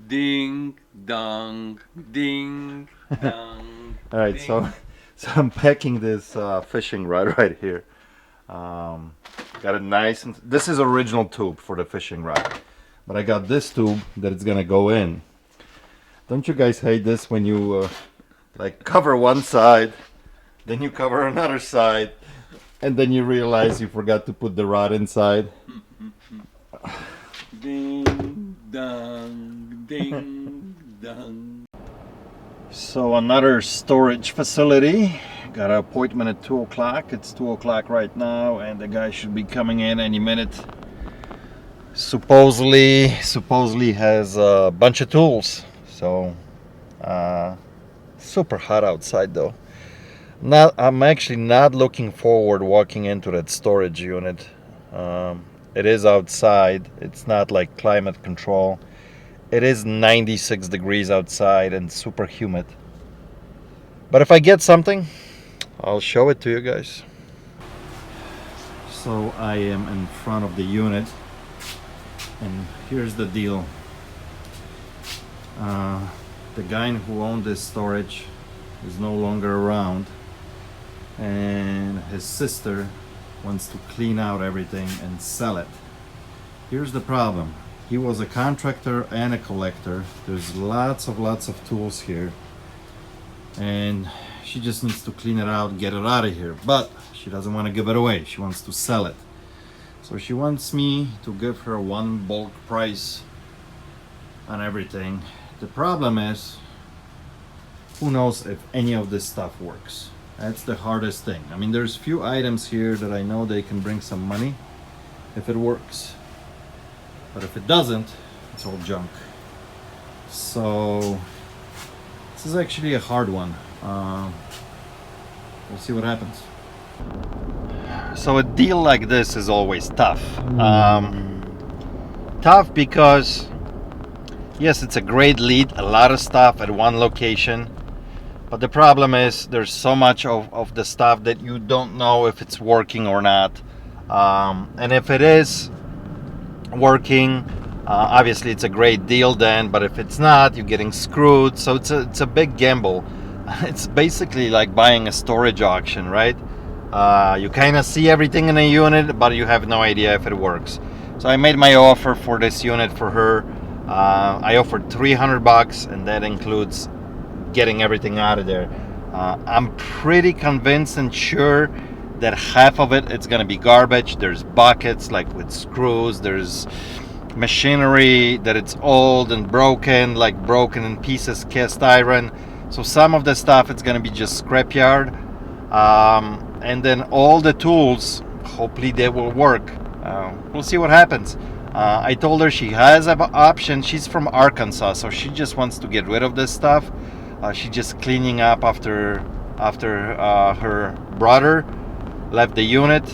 Ding dong, ding dong. All right, ding. so I'm packing this fishing rod right here. Got it nice, and this is original tube for the fishing rod, but I got this tube that it's gonna go in. Don't you guys hate this when you like cover one side, then you cover another side, and then you realize you forgot to put the rod inside? Ding dong, ding dong. So another storage facility. Got an appointment at 2 o'clock. It's 2 o'clock right now, and the guy should be coming in any minute. Supposedly has a bunch of tools. So super hot outside though. I'm actually not looking forward walking into that storage unit. It is outside. It's not like climate control. It is 96 degrees outside and super humid. But if I get something, I'll show it to you guys. So I am in front of the unit, and here's the deal. The guy who owned this storage is no longer around, and his sister wants to clean out everything and sell it. Here's the problem. He was a contractor and a collector. There's lots of tools here, and she just needs to clean it out, get it out of here. But she doesn't want to give it away. She wants to sell it. So she wants me to give her one bulk price on everything. The problem is, who knows if any of this stuff works. That's the hardest thing. I mean, there's few items here that I know they can bring some money if it works. But if it doesn't, it's all junk. So this is actually a hard one. We'll see what happens. So a deal like this is always tough. Tough because, yes, it's a great lead, a lot of stuff at one location. But the problem is there's so much of the stuff that you don't know if it's working or not. And if it is working, obviously it's a great deal then, but if it's not, you're getting screwed. So it's a big gamble. It's basically like buying a storage auction, right? You kind of see everything in a unit, but you have no idea if it works. So I made my offer for this unit for her. I offered $300, and that includes getting everything out of there. I'm pretty convinced and sure that half of it's gonna be garbage. There's buckets like with screws, there's machinery that it's old and broken, like broken in pieces, cast iron. So some of the stuff it's gonna be just scrapyard, and then all the tools, hopefully they will work. We'll see what happens. I told her she has an option. She's from Arkansas, so she just wants to get rid of this stuff. She's just cleaning up after her brother left the unit.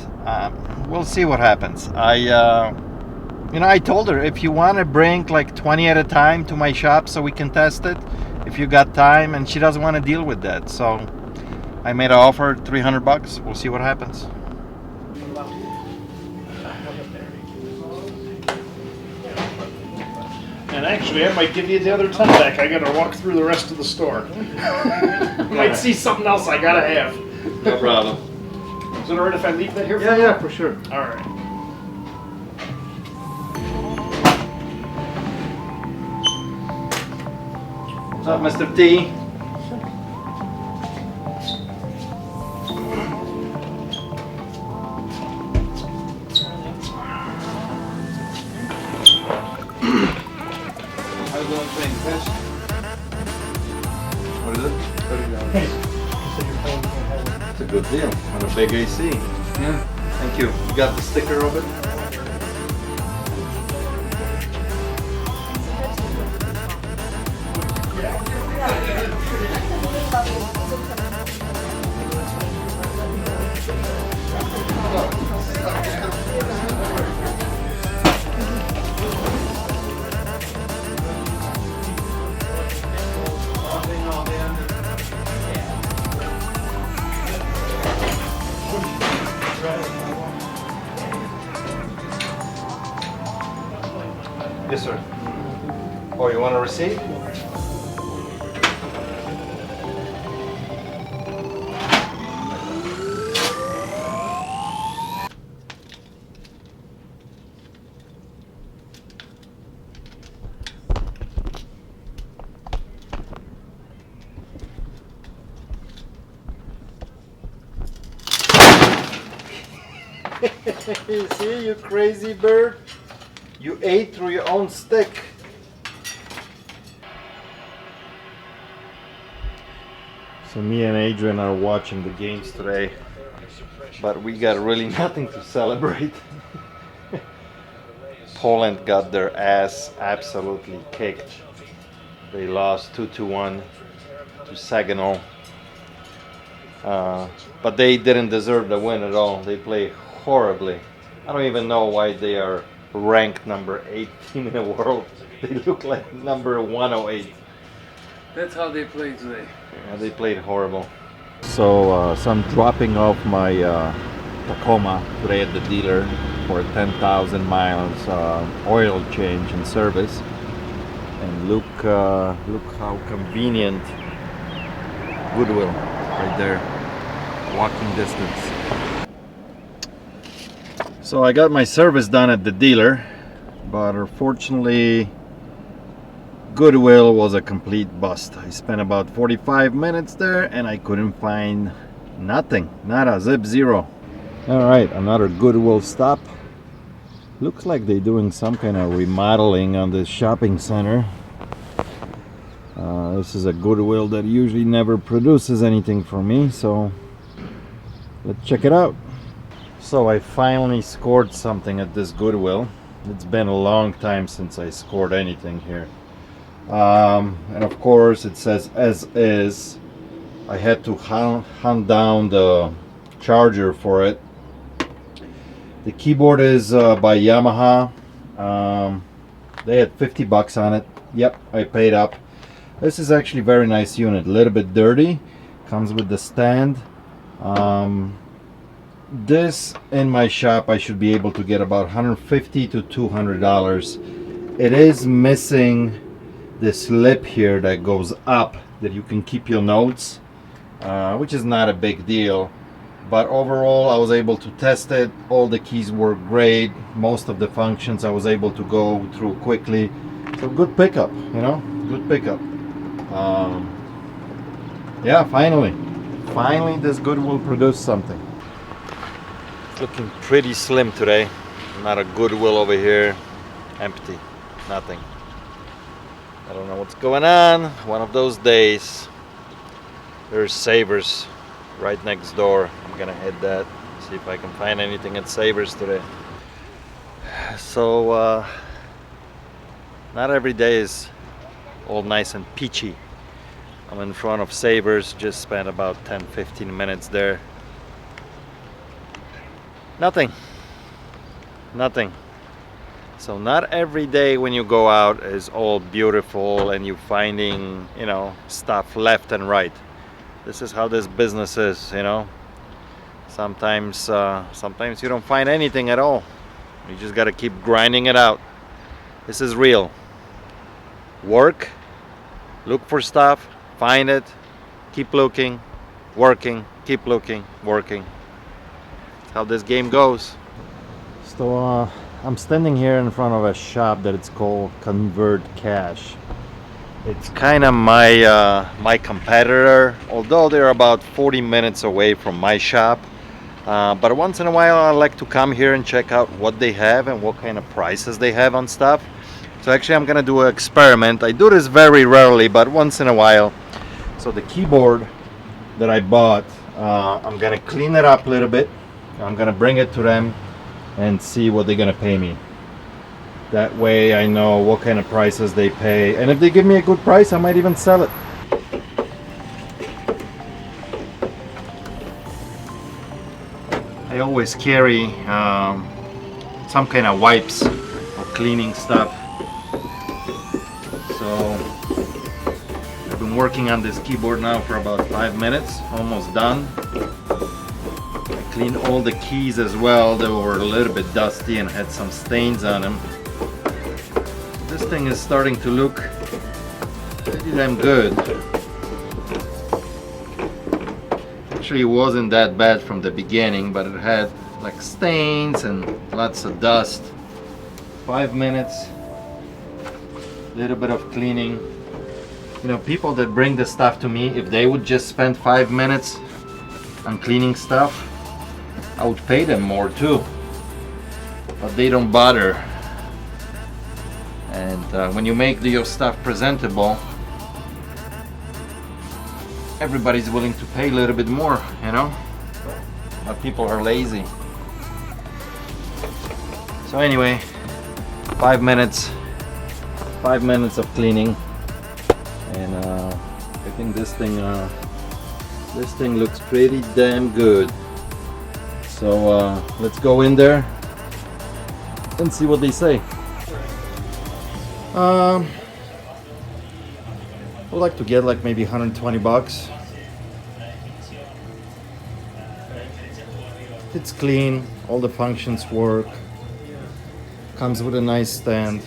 We'll see what happens. I told her, if you want to bring like 20 at a time to my shop so we can test it, if you got time, and she doesn't want to deal with that. So I made an offer, $300. We'll see what happens. And actually, I might give you the other 10 back. I gotta walk through the rest of the store. Might see something else I gotta have. No problem. Is it alright if I leave that here? Yeah, for sure. Alright. What's up, Mr. T? How's it paying fish? What is it? $30. It's a good deal on a big AC. Yeah. Thank you. You got the sticker of it? Oh, you want a receipt? You see, you crazy bird? You ate through your own stick. So me and Adrian are watching the games today, but we got really nothing to celebrate. Poland got their ass absolutely kicked. They lost 2-1 to Saginaw. But they didn't deserve the win at all. They played horribly. I don't even know why they are ranked number 18 in the world. They look like number 108. That's how they play today. Yeah, they played horrible. So I'm dropping off my Tacoma today at the dealer for 10,000 miles oil change and service. And look how convenient. Goodwill right there, walking distance. So I got my service done at the dealer, but unfortunately Goodwill was a complete bust. I spent about 45 minutes there and I couldn't find nothing, nada, zip, zero. Alright, another Goodwill stop. Looks like they're doing some kind of remodeling on this shopping center. This is a Goodwill that usually never produces anything for me, so let's check it out. So I finally scored something at this Goodwill. It's been a long time since I scored anything here. And of course it says as is. I had to hunt down the charger for it. The keyboard is by Yamaha. They had 50 bucks on it. Yep, I paid up. This is actually a very nice unit, a little bit dirty, comes with the stand. This in my shop I should be able to get about $150 to $200. It is missing this lip here that goes up that you can keep your notes, which is not a big deal, but overall I was able to test it. All the keys work great, most of the functions I was able to go through quickly, so good pickup, you know, good pickup. Yeah, finally this Goodwill produced something. It's looking pretty slim today. Not a Goodwill over here, empty, nothing. I don't know what's going on. One of those days. There's Savers right next door. I'm gonna hit that, see if I can find anything at Savers today. So not every day is all nice and peachy. I'm in front of Savers, just spent about 10-15 minutes there. Nothing. So not every day when you go out is all beautiful and you finding, you know, stuff left and right. This is how this business is, you know. Sometimes you don't find anything at all. You just gotta keep grinding it out. This is real. Work, look for stuff, find it, keep looking, working, keep looking, working. That's how this game goes. So I'm standing here in front of a shop that it's called Convert Cash. It's kind of my competitor, although they're about 40 minutes away from my shop. But once in a while I like to come here and check out what they have and what kind of prices they have on stuff. So actually I'm gonna do an experiment. I do this very rarely, but once in a while. So the keyboard that I bought, I'm gonna clean it up a little bit. I'm gonna bring it to them and see what they're gonna pay me. That way I know what kind of prices they pay, and if they give me a good price I might even sell it. I always carry some kind of wipes or cleaning stuff. So I've been working on this keyboard now for about 5 minutes, almost done. I cleaned all the keys as well. They were a little bit dusty and had some stains on them. This thing is starting to look pretty damn good. Actually, it wasn't that bad from the beginning, but it had like stains and lots of dust. 5 minutes, little bit of cleaning. You know, people that bring the stuff to me, if they would just spend 5 minutes on cleaning stuff, I would pay them more too, but they don't bother. And when you make your stuff presentable, everybody's willing to pay a little bit more, you know, but people are lazy. So anyway, 5 minutes of cleaning, and I think this thing looks pretty damn good. So let's go in there and see what they say. I'd like to get like maybe 120 bucks. It's clean, all the functions work, comes with a nice stand.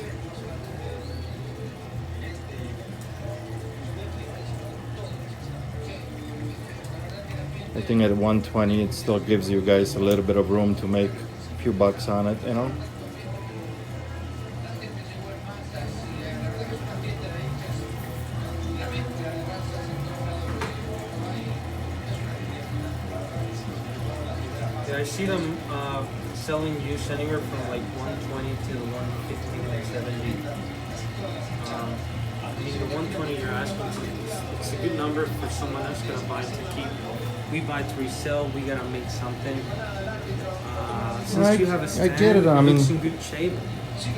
I think at 120 it still gives you guys a little bit of room to make a few bucks on it, you know. I see them selling use anywhere from like 120 to 150, like 70. I mean, the 120 you're asking, it's a good number for someone that's going to buy to keep. We buy to resell, we got to make something. Since you have a stand, I get it. I mean, it's in good shape.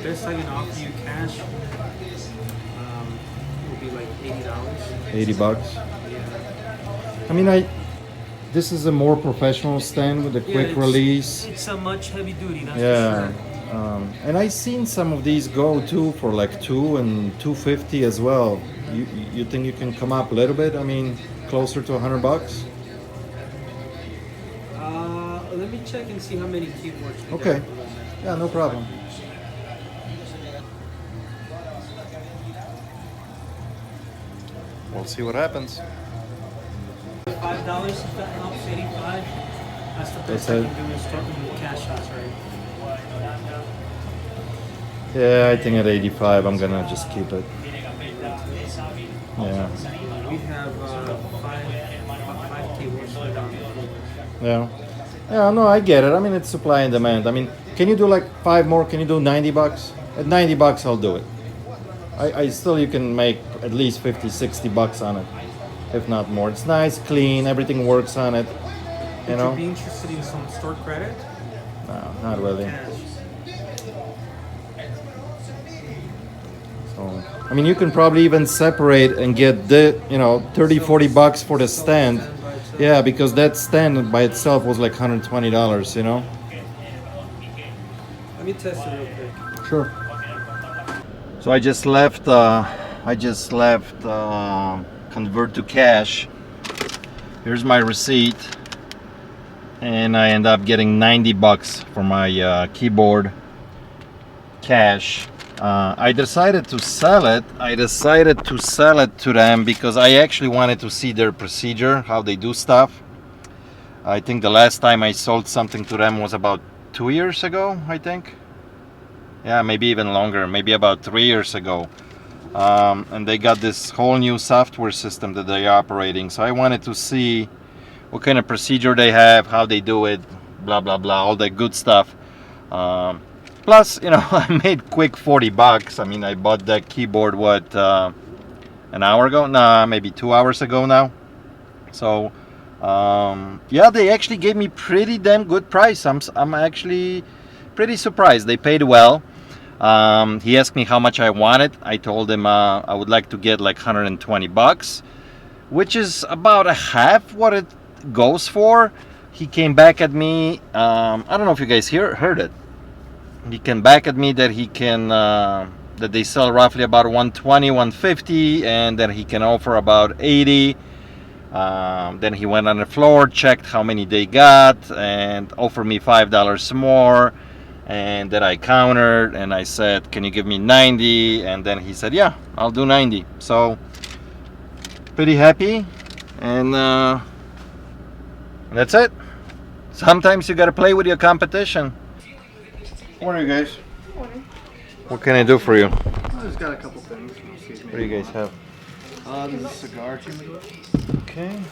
Best I can offer you cash will be like $80. 80 bucks. Yeah. I mean, this is a more professional stand with a quick release. It's a much heavy duty, that's Yeah. for sure. And I've seen some of these go too for like $2 and $250 as well. You think you can come up a little bit? I mean, closer to 100 bucks? Let me check and see how many keyboards we got. Okay. Yeah, no problem. We'll see what happens. $5 if that helps, 85. That's the best I can do is start with cash shots, right? Yeah, I think at 85 I'm gonna just keep it. Yeah. We have five keyboards down the floor. Yeah. Yeah, no, I get it. I mean, it's supply and demand. I mean, can you do like 5 more? Can you do 90 bucks? At 90 bucks, I'll do it. I still, you can make at least 50, 60 bucks on it, if not more. It's nice, clean, everything works on it. You know? Would you be interested in some store credit? No, not really. Cash. So, I mean, you can probably even separate and get the, 30, 40 bucks for the stand. Yeah, because that stand by itself was like $120, you know? Let me test it real quick. Sure. So I just left convert to cash. Here's my receipt. And I end up getting 90 bucks for my keyboard cash. I decided to sell it. To them because I actually wanted to see their procedure, how they do stuff. I think the last time I sold something to them was about 2 years ago, I think. Yeah, maybe even longer, maybe about 3 years ago. And they got this whole new software system that they're operating. So I wanted to see what kind of procedure they have, how they do it, blah, blah, blah, all that good stuff. Plus, I made quick 40 bucks. I mean, I bought that keyboard, an hour ago? Nah, maybe 2 hours ago now. So, yeah, they actually gave me pretty damn good price. I'm actually pretty surprised. They paid well. He asked me how much I wanted. I told him I would like to get like 120 bucks, which is about a half what it goes for. He came back at me. I don't know if you guys heard it. He came back at me that he can that they sell roughly about 120, 150, and then he can offer about 80. Then he went on the floor, checked how many they got, and offered me $5 more. and that I countered, and I said, can you give me 90? And then he said, yeah, I'll do 90. So pretty happy, and that's it. Sometimes you gotta play with your competition. Morning, guys. Morning. What can I do for you? I just got a couple things. We'll see if What do you guys have? There's a cigar humidor, Okay. and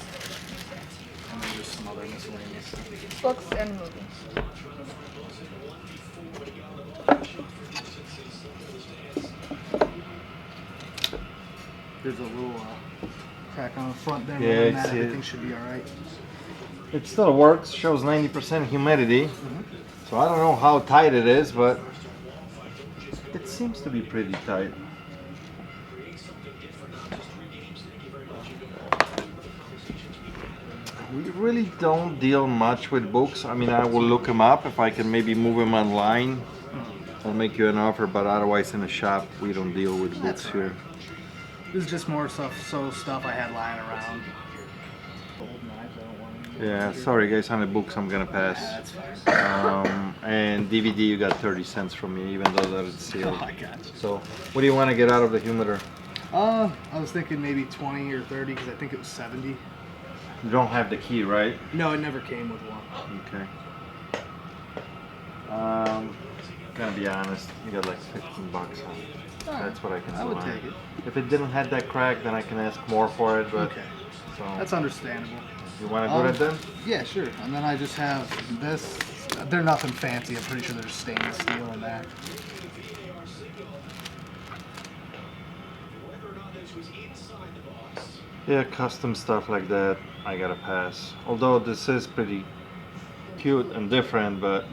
then just some other miscellaneous stuff. Books and movies. There's a little crack on the front there. Yeah, Other than I that, see it. everything should be all right. It still works, shows 90% humidity. So I don't know how tight it is, but it seems to be pretty tight. We really don't deal much with books. I mean, I will look them up if I can maybe move them online. I'll make you an offer, but otherwise in the shop we don't deal with books That's here. This is just more stuff I had lying around. Old knives, I don't want any. Yeah, sorry guys, on the books I'm gonna pass. That's fine. And DVD you got 30 cents from me, even though that it's sealed. Oh, I got you. So, what do you want to get out of the humidor? I was thinking maybe 20 or 30 because I think it was 70. You don't have the key, right? No, it never came with one. Okay. Gonna be honest, you got like 15 bucks on it. That's what I can do. I would on take it. If it didn't have that crack, then I can ask more for it, but Okay, so that's understandable. you want to do that then? Yeah, sure. And then I just have this. They're nothing fancy. I'm pretty sure there's stainless steel in that. Yeah, custom stuff like that, I gotta pass. Although this is pretty cute and different, but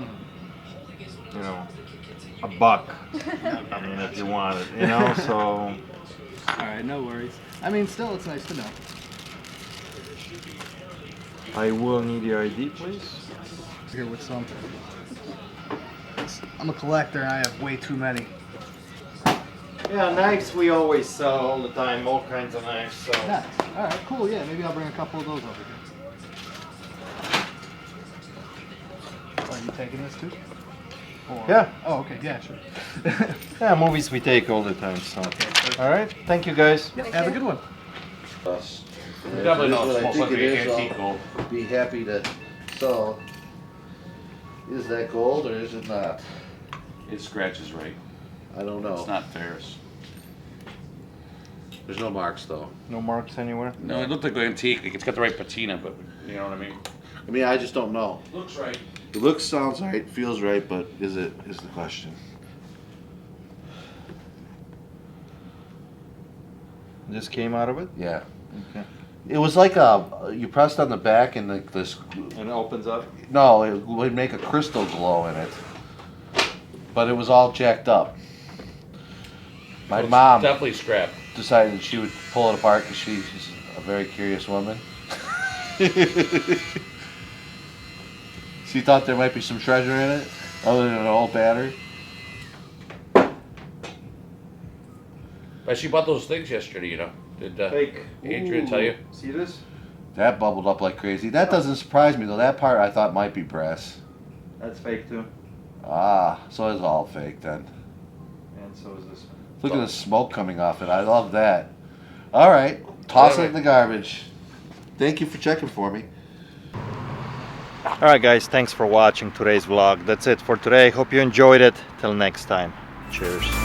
you know, a buck. I mean, if you want it, you know. So All right, no worries. I mean, still, it's nice to know. I will need your ID, please. Here with some. I'm a collector and I have way too many. Yeah, knives we always sell all the time, all kinds of knives. So Nice. All right, cool. Yeah, maybe I'll bring a couple of those over here. Are you taking this too? Or... Yeah. Oh, okay. Yeah, sure. yeah, movies we take all the time. So all right, thank you guys. Yep, have a good one. Us. Definitely not What I smoke think like it an is, antique gold. I'll be happy to sell. Is that gold or is it not? It scratches right. I don't know. It's not Ferris. There's no marks though. No marks anywhere. No, it looked like an antique. Like it's got the right patina, but you know what I mean. I mean, I just don't know. Looks right. It looks, sounds right, feels right, but is it, is the question. This came out of it. Yeah. Okay. It was like you pressed on the back and like this, And it opens up. no, it would make a crystal glow in it. But it was all jacked up. My It's mom definitely scrap. decided she would pull it apart because she's a very curious woman. She thought there might be some treasure in it, other than an old battery. But she bought those things yesterday, you know. Did Fake. Adrian tell you? See this? That bubbled up like crazy. That doesn't surprise me though. That part I thought might be brass. That's fake too. Ah, so it's all fake then. And so is this. Look at the smoke coming off it. I love that. All right, toss it in the garbage. Thank you for checking for me. Alright guys, thanks for watching today's vlog. That's it for today. Hope you enjoyed it. Till next time. Cheers.